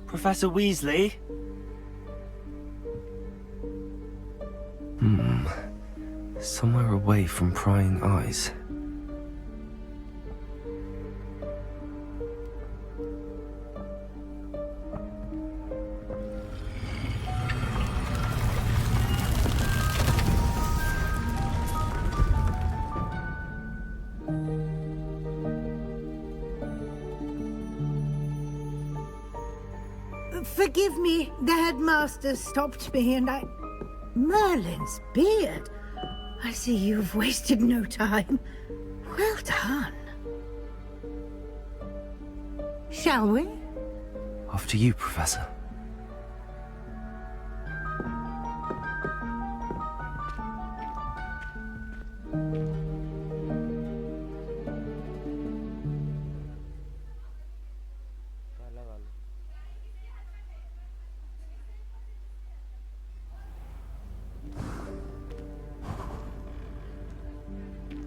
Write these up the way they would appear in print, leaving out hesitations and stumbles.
Professor Weasley? Somewhere away from prying eyes. Forgive me, the headmaster stopped me and I... Merlin's beard. I see you've wasted no time. Well done. Shall we? After you, Professor.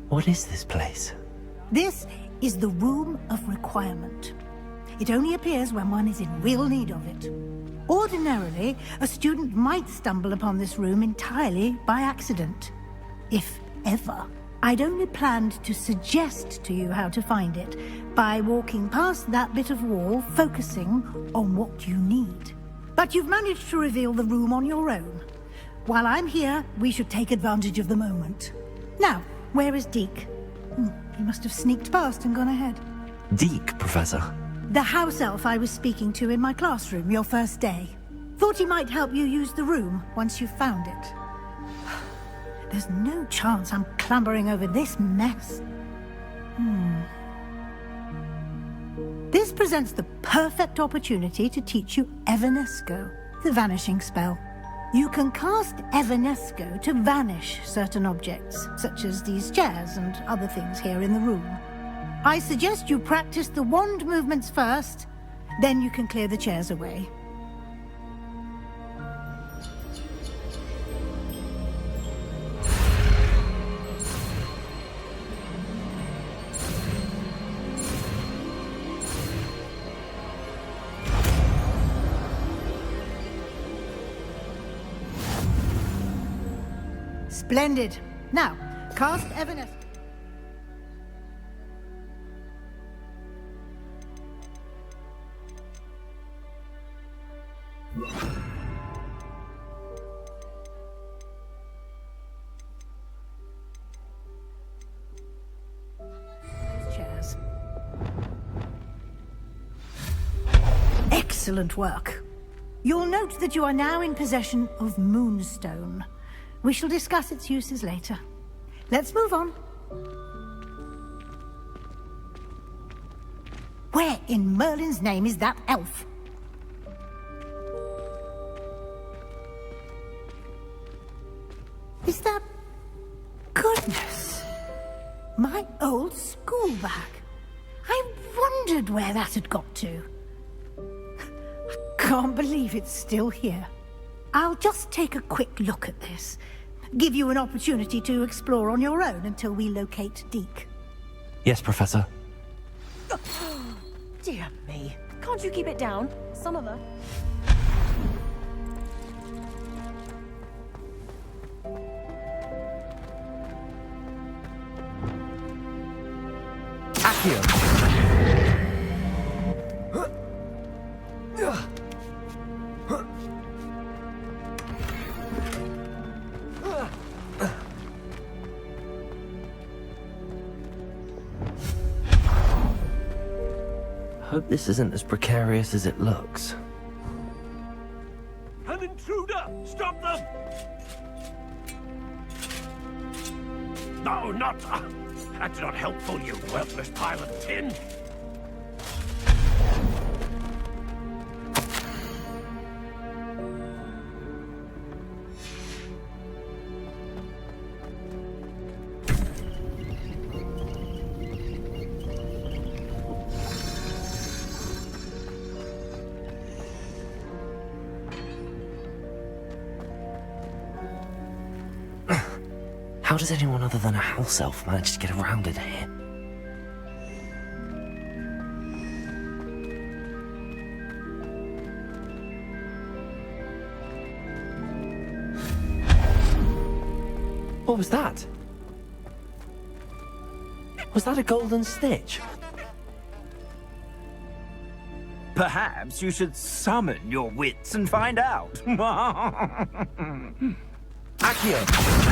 What is this place? This is the Room of Requirement. It only appears when one is in real need of it. Ordinarily, a student might stumble upon this room entirely by accident. If ever. I'd only planned to suggest to you how to find it by walking past that bit of wall, focusing on what you need. But you've managed to reveal the room on your own. While I'm here, we should take advantage of the moment. Now, where is Deke? He must have sneaked past and gone ahead. Deke, Professor. The house elf I was speaking to in my classroom your first day. Thought he might help you use the room once you've found it. There's no chance I'm clambering over this mess. This presents the perfect opportunity to teach you Evanesco, the vanishing spell. You can cast Evanesco to vanish certain objects, such as these chairs and other things here in the room. I suggest you practice the wand movements first, then you can clear the chairs away. Splendid. Now, cast Evanesco. Chairs. Excellent work. You'll note that you are now in possession of Moonstone. We shall discuss its uses later. Let's move on. Where in Merlin's name is that elf? Is that... Goodness! My old school bag. I wondered where that had got to. I can't believe it's still here. I'll just take a quick look at this. Give you an opportunity to explore on your own until we locate Deke. Yes, Professor. Dear me. Can't you keep it down? Some of her. Accio! Hope this isn't as precarious as it looks. An intruder! Stop them! No, not... that's not helpful, you worthless pile of tin! How does anyone other than a house elf manage to get around in here? What was that? Was that a golden snitch? Perhaps you should summon your wits and find out. Accio!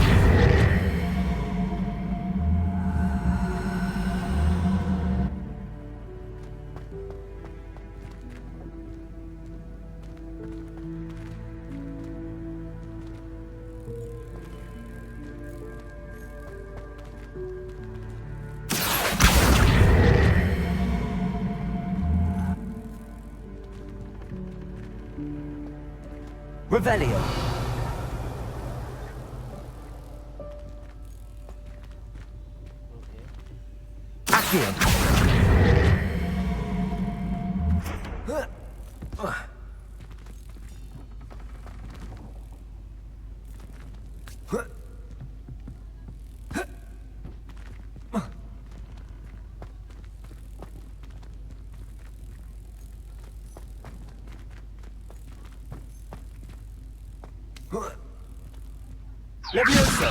Revelio. Accio. Levioso!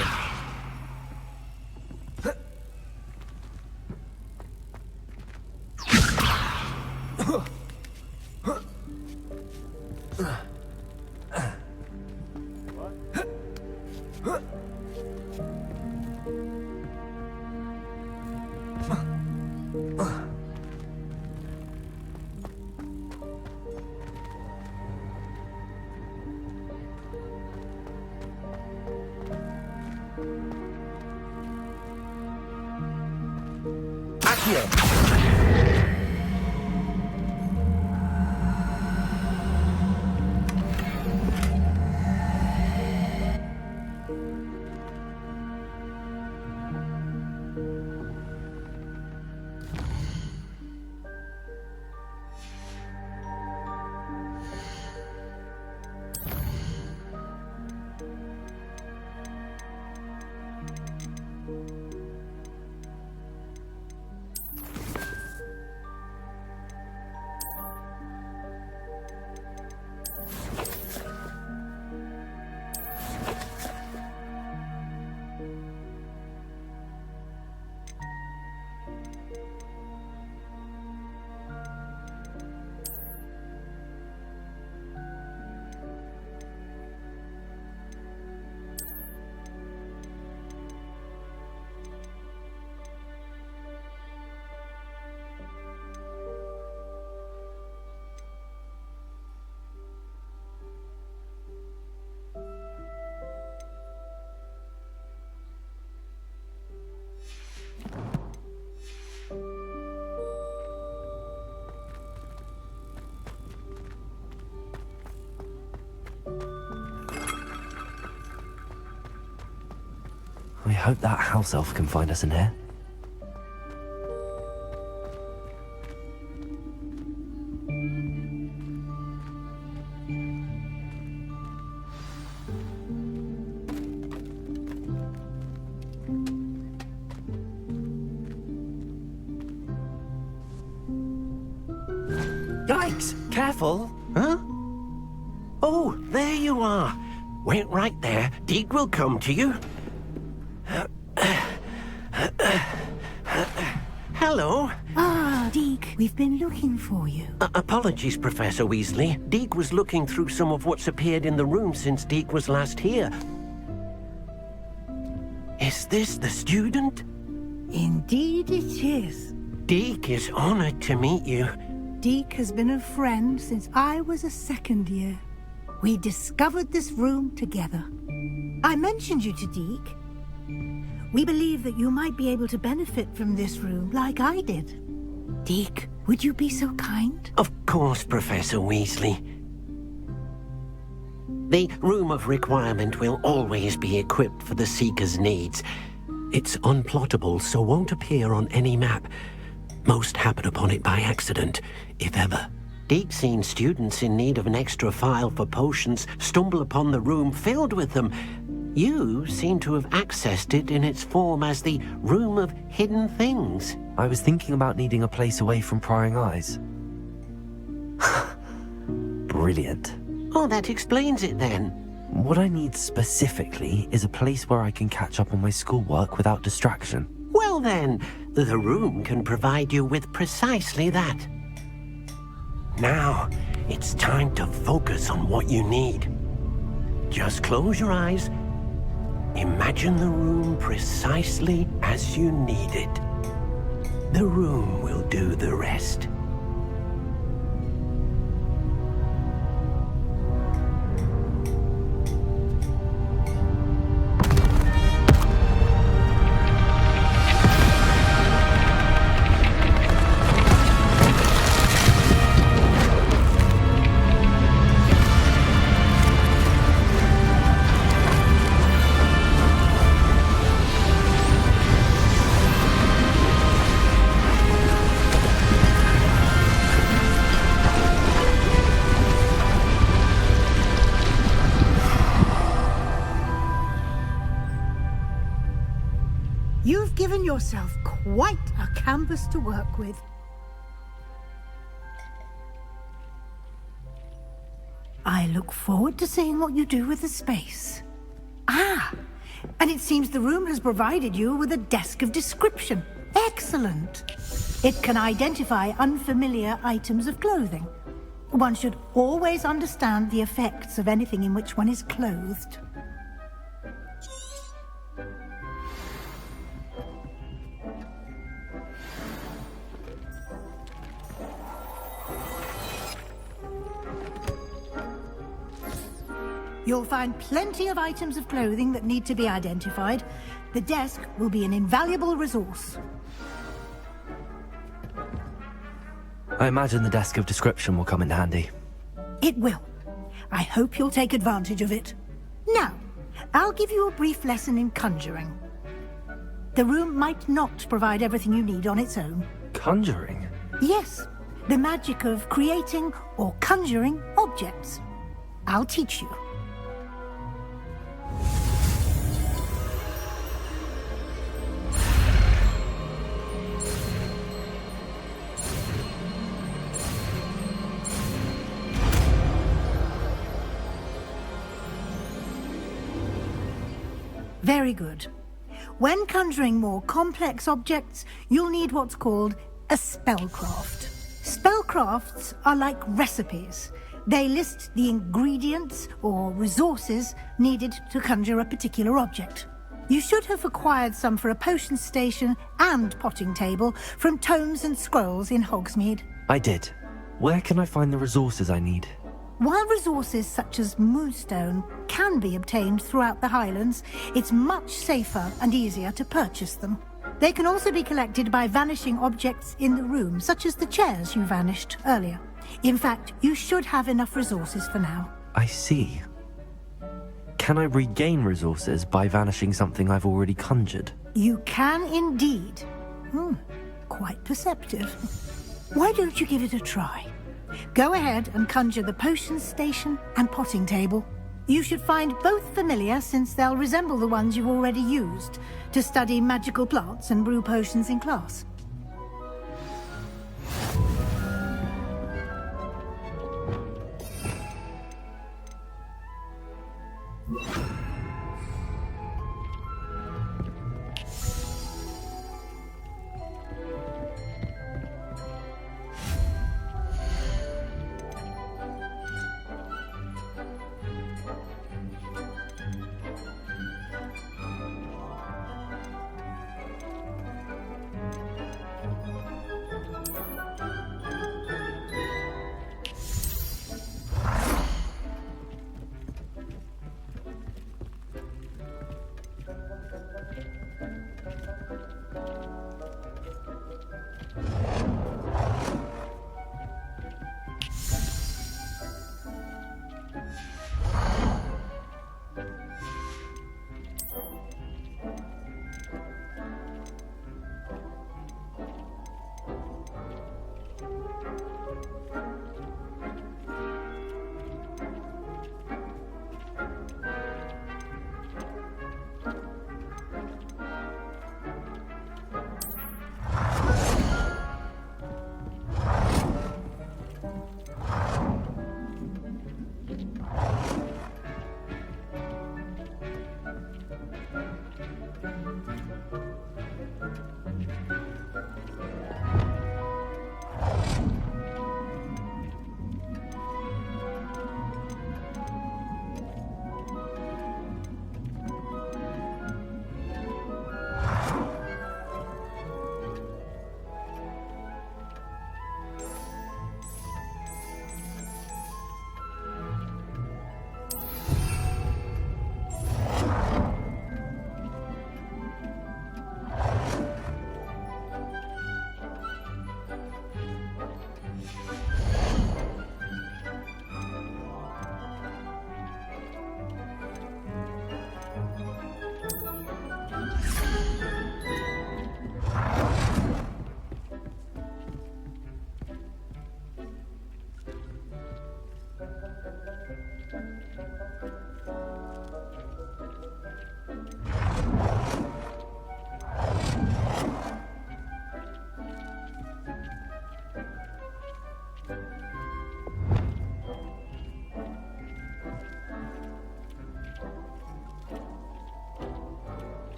We hope that house elf can find us in here. Yikes! Careful! Huh? Oh, there you are. Wait right there. Deke will come to you. Hello. Ah, Deke, we've been looking for you. Apologies, Professor Weasley. Deke was looking through some of what's appeared in the room since Deke was last here. Is this the student? Indeed it is. Deke is honored to meet you. Deke has been a friend since I was a second year. We discovered this room together. I mentioned you to Deke. We believe that you might be able to benefit from this room like I did. Deke, would you be so kind? Of course, Professor Weasley. The Room of Requirement will always be equipped for the Seeker's needs. It's unplottable, so won't appear on any map. Most happen upon it by accident, if ever. Deke's seen students in need of an extra file for potions stumble upon the room filled with them. You seem to have accessed it in its form as the Room of Hidden Things. I was thinking about needing a place away from prying eyes. Brilliant. Oh, that explains it then. What I need specifically is a place where I can catch up on my schoolwork without distraction. Well then, the room can provide you with precisely that. Now, it's time to focus on what you need. Just close your eyes. Imagine the room precisely as you need it. The room will do the rest. You've given yourself quite a canvas to work with. I look forward to seeing what you do with the space. Ah, and it seems the room has provided you with a desk of description. Excellent. It can identify unfamiliar items of clothing. One should always understand the effects of anything in which one is clothed. You'll find plenty of items of clothing that need to be identified. The desk will be an invaluable resource. I imagine the desk of description will come in handy. It will. I hope you'll take advantage of it. Now, I'll give you a brief lesson in conjuring. The room might not provide everything you need on its own. Conjuring? Yes, the magic of creating or conjuring objects. I'll teach you. Very good. When conjuring more complex objects, you'll need what's called a spellcraft. Spellcrafts are like recipes. They list the ingredients or resources needed to conjure a particular object. You should have acquired some for a potion station and potting table from tomes and scrolls in Hogsmeade. I did. Where can I find the resources I need? While resources such as moonstone can be obtained throughout the Highlands, it's much safer and easier to purchase them. They can also be collected by vanishing objects in the room, such as the chairs you vanished earlier. In fact, you should have enough resources for now. I see. Can I regain resources by vanishing something I've already conjured? You can indeed. Quite perceptive. Why don't you give it a try? Go ahead and conjure the potion station and potting table. You should find both familiar, since they'll resemble the ones you've already used to study magical plants and brew potions in class.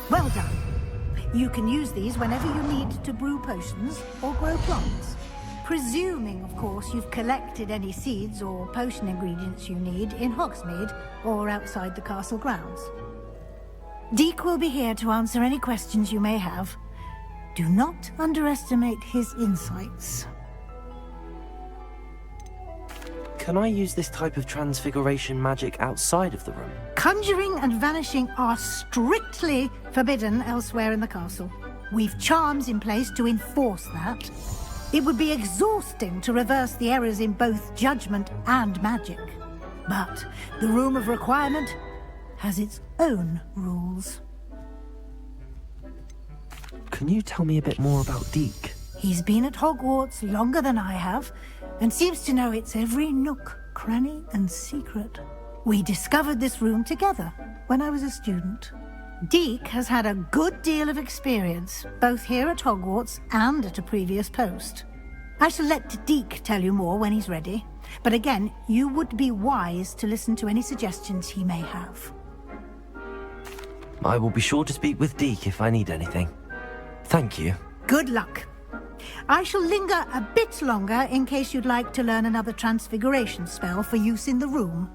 Well done. You can use these whenever you need to brew potions or grow plants. Presuming, of course, you've collected any seeds or potion ingredients you need in Hogsmeade or outside the castle grounds. Deek will be here to answer any questions you may have. Do not underestimate his insights. Can I use this type of transfiguration magic outside of the room? Conjuring and vanishing are strictly forbidden elsewhere in the castle. We've charms in place to enforce that. It would be exhausting to reverse the errors in both judgment and magic. But the Room of Requirement has its own rules. Can you tell me a bit more about Deek? He's been at Hogwarts longer than I have, and seems to know its every nook, cranny, and secret. We discovered this room together when I was a student. Deek has had a good deal of experience, both here at Hogwarts and at a previous post. I shall let Deek tell you more when he's ready, but again, you would be wise to listen to any suggestions he may have. I will be sure to speak with Deek if I need anything. Thank you. Good luck. I shall linger a bit longer in case you'd like to learn another transfiguration spell for use in the room.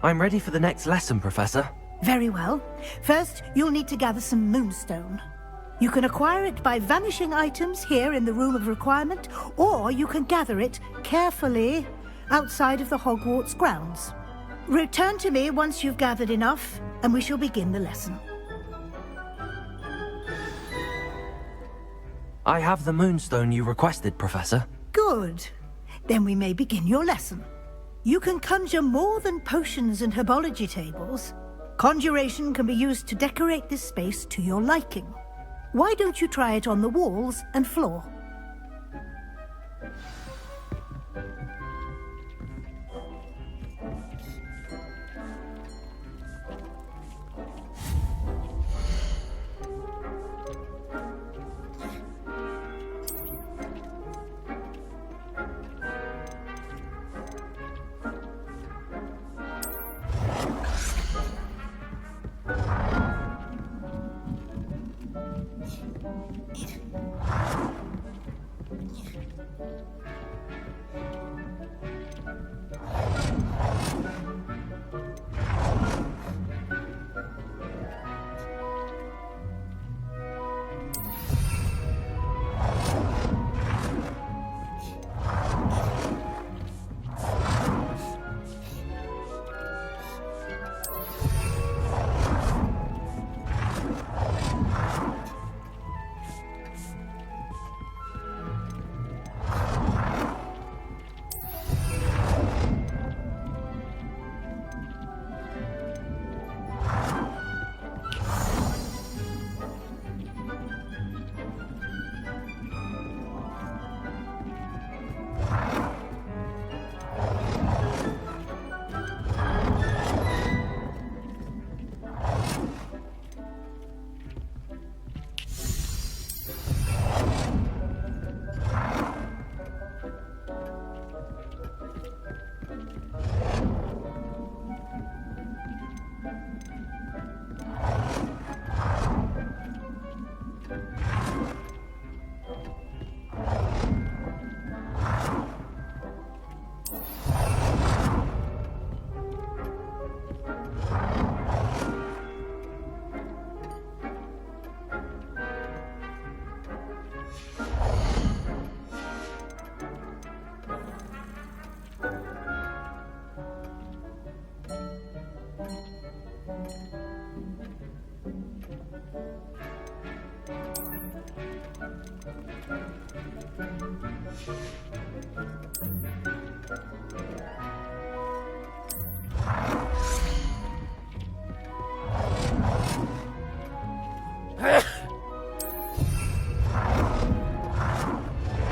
I'm ready for the next lesson, Professor. Very well. First, you'll need to gather some moonstone. You can acquire it by vanishing items here in the Room of Requirement, or you can gather it carefully outside of the Hogwarts grounds. Return to me once you've gathered enough, and we shall begin the lesson. I have the moonstone you requested, Professor. Good. Then we may begin your lesson. You can conjure more than potions and herbology tables. Conjuration can be used to decorate this space to your liking. Why don't you try it on the walls and floor?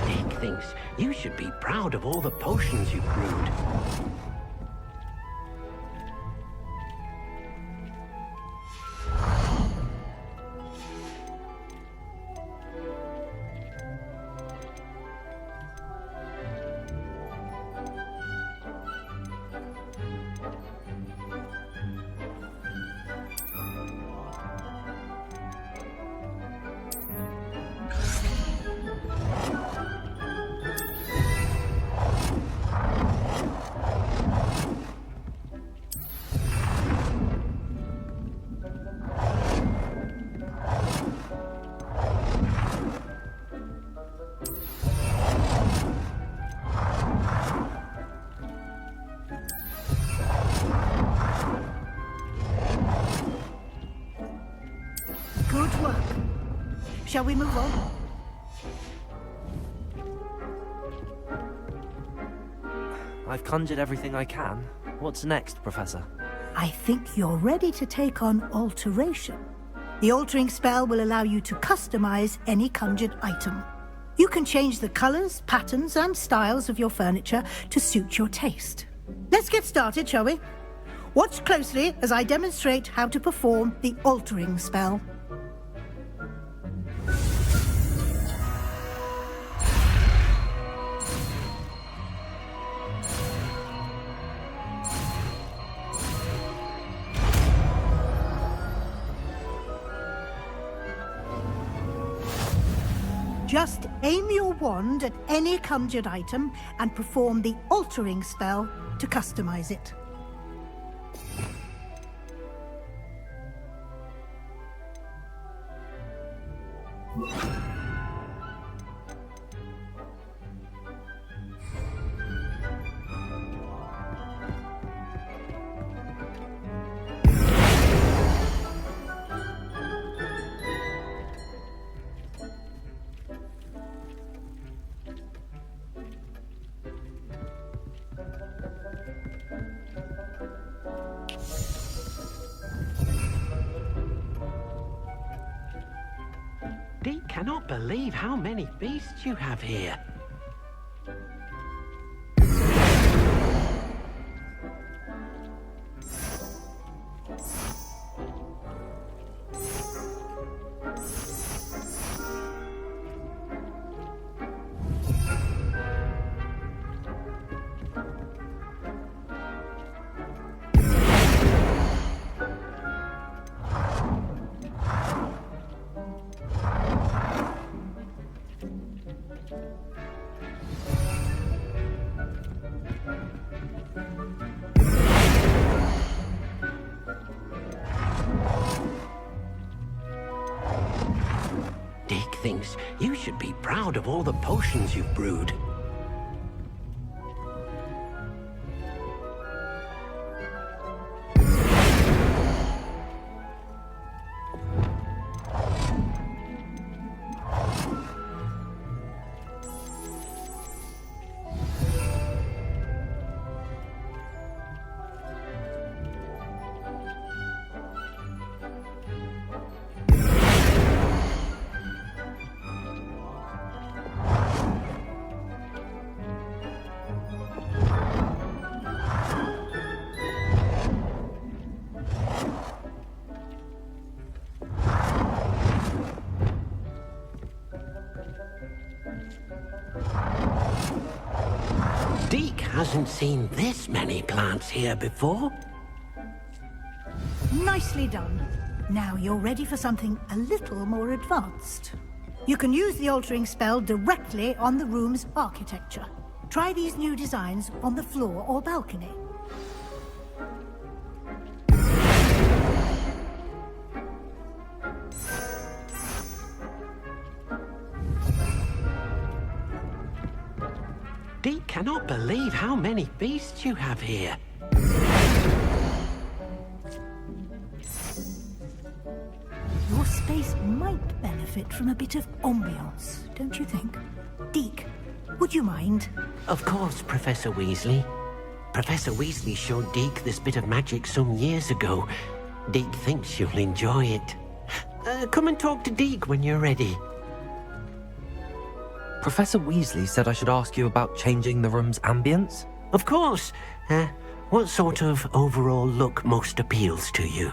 Nick thinks you should be proud of all the potions you've brewed. Good work. Shall we move on? I've conjured everything I can. What's next, Professor? I think you're ready to take on alteration. The altering spell will allow you to customize any conjured item. You can change the colors, patterns, and styles of your furniture to suit your taste. Let's get started, shall we? Watch closely as I demonstrate how to perform the altering spell. Just aim your wand at any conjured item and perform the altering spell to customize it. Dee cannot believe how many beasts you have here. Dick thinks you should be proud of all the potions you've brewed. Deke hasn't seen this many plants here before. Nicely done. Now you're ready for something a little more advanced. You can use the altering spell directly on the room's architecture. Try these new designs on the floor or balcony. Deke cannot believe how many beasts you have here. Your space might benefit from a bit of ambiance, don't you think? Deke, would you mind? Of course, Professor Weasley. Professor Weasley showed Deke this bit of magic some years ago. Deke thinks you'll enjoy it. Come and talk to Deke when you're ready. Professor Weasley said I should ask you about changing the room's ambience? Of course. What sort of overall look most appeals to you?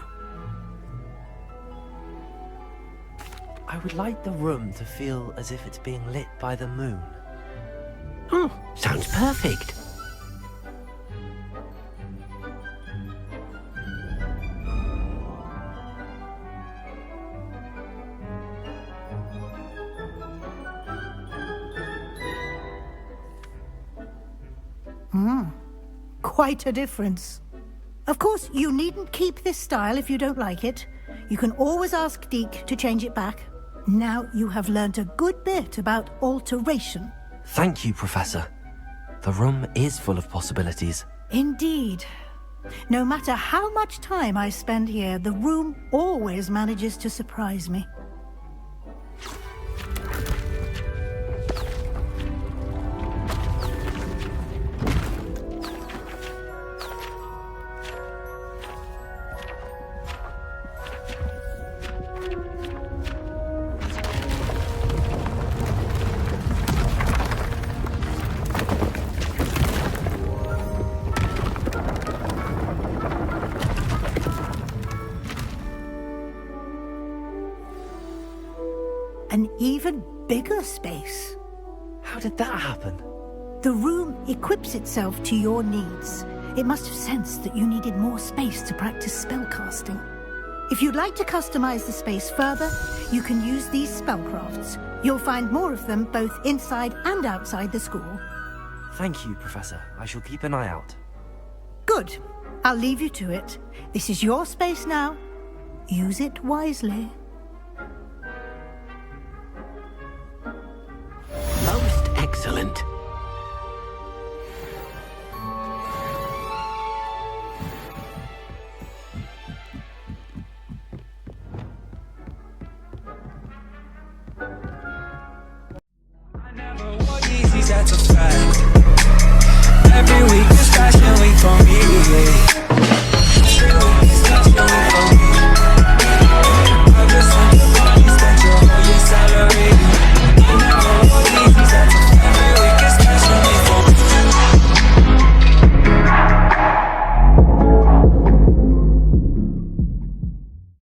I would like the room to feel as if it's being lit by the moon. Oh, sounds perfect. Quite a difference. Of course, you needn't keep this style if you don't like it. You can always ask Deke to change it back. Now you have learnt a good bit about alteration. Thank you, Professor. The room is full of possibilities. Indeed. No matter how much time I spend here, the room always manages to surprise me. An even bigger space. How did that happen? The room equips itself to your needs. It must have sensed that you needed more space to practice spellcasting. If you'd like to customize the space further, you can use these spellcrafts. You'll find more of them both inside and outside the school. Thank you, Professor. I shall keep an eye out. Good. I'll leave you to it. This is your space now. Use it wisely.